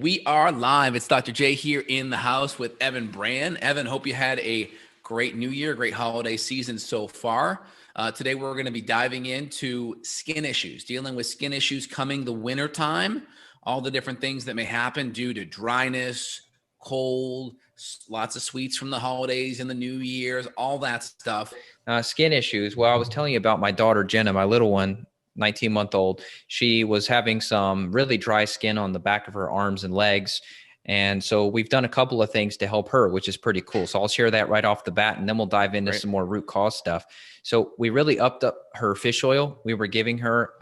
we are live. It's Dr. J here in the house with Evan Brand. Evan, hope you had a great new year, great holiday season so far. Today, we're going to be diving into skin issues, dealing with skin issues coming the winter time, all the different things that may happen due to dryness, cold, lots of sweets from the holidays and the New Year's, all that stuff. Skin issues. Well, I was telling you about my daughter, Jenna, my little one, 19-month-old. She was having some really dry skin on the back of her arms and legs. And so we've done a couple of things to help her, which is pretty cool. So I'll share that right off the bat, and then we'll dive into some more root cause stuff. So we really upped up her fish oil. We were giving her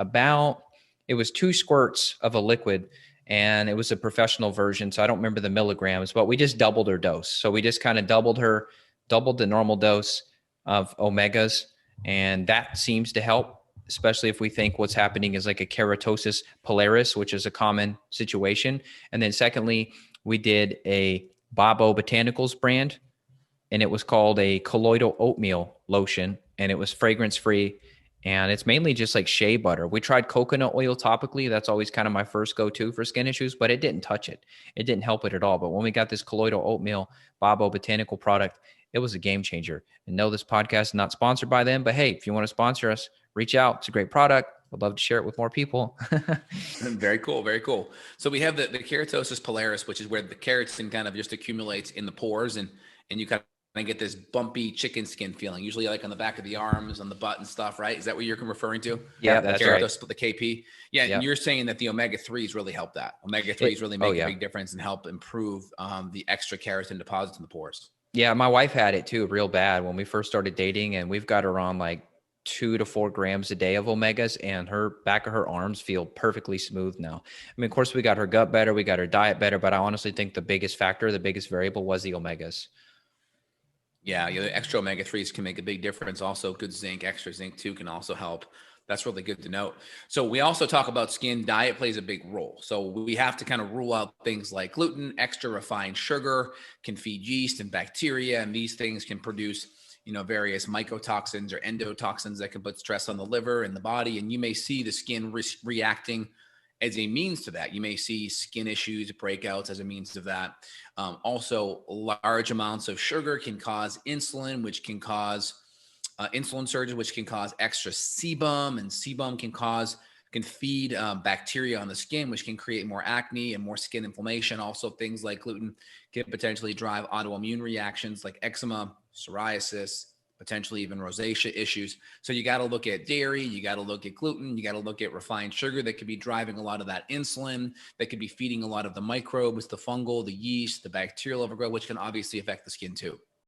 it was 2 squirts of a liquid, and it was a professional version. So I don't remember the milligrams, but we just doubled her dose. So we just kind of doubled the normal dose of omegas, and that seems to help, especially if we think what's happening is like a keratosis pilaris, which is a common situation. And then secondly, we did a Bobo Botanicals brand, and it was called a Colloidal Oatmeal lotion, and it was fragrance free, and it's mainly just like shea butter. We tried coconut oil topically. That's always kind of my first go-to for skin issues, but it didn't touch it. It didn't help it at all. But when we got this Colloidal Oatmeal Bobo Botanical product, it was a game changer. And no, this podcast is not sponsored by them, but hey, if you want to sponsor us, reach out. It's a great product. I'd love to share it with more people. Very cool. Very cool. So we have the Keratosis Pilaris, which is where the keratin kind of just accumulates in the pores, and you kind of get this bumpy chicken skin feeling, usually like on the back of the arms, on the butt and stuff, right? Is that what you're referring to? Yeah, that's Keratosis, right. The KP. Yeah, and you're saying that the omega-3s really help that. Omega-3s really make a big difference and help improve the extra keratin deposits in the pores. Yeah, my wife had it too, real bad when we first started dating, and we've got her on like 2 to 4 grams a day of omegas, and her back of her arms feel perfectly smooth now. I mean, of course, we got her gut better, we got her diet better, but I honestly think the biggest factor, the biggest variable was the omegas. Yeah, the extra omega-3s can make a big difference. Also, good zinc, extra zinc too, can also help. That's really good to note. So we also talk about skin. Diet plays a big role. So we have to kind of rule out things like gluten, extra refined sugar can feed yeast and bacteria, and these things can produce, various mycotoxins or endotoxins that can put stress on the liver and the body. And you may see the skin reacting as a means to that. You may see skin issues, breakouts as a means of that. Also, large amounts of sugar can cause insulin, which can cause insulin surges, which can cause extra sebum, and sebum can feed bacteria on the skin, which can create more acne and more skin inflammation. Also, things like gluten can potentially drive autoimmune reactions like eczema, psoriasis, potentially even rosacea issues. So you got to look at dairy, you got to look at gluten, you got to look at refined sugar that could be driving a lot of that insulin, that could be feeding a lot of the microbes, the fungal, the yeast, the bacterial overgrowth, which can obviously affect the skin too.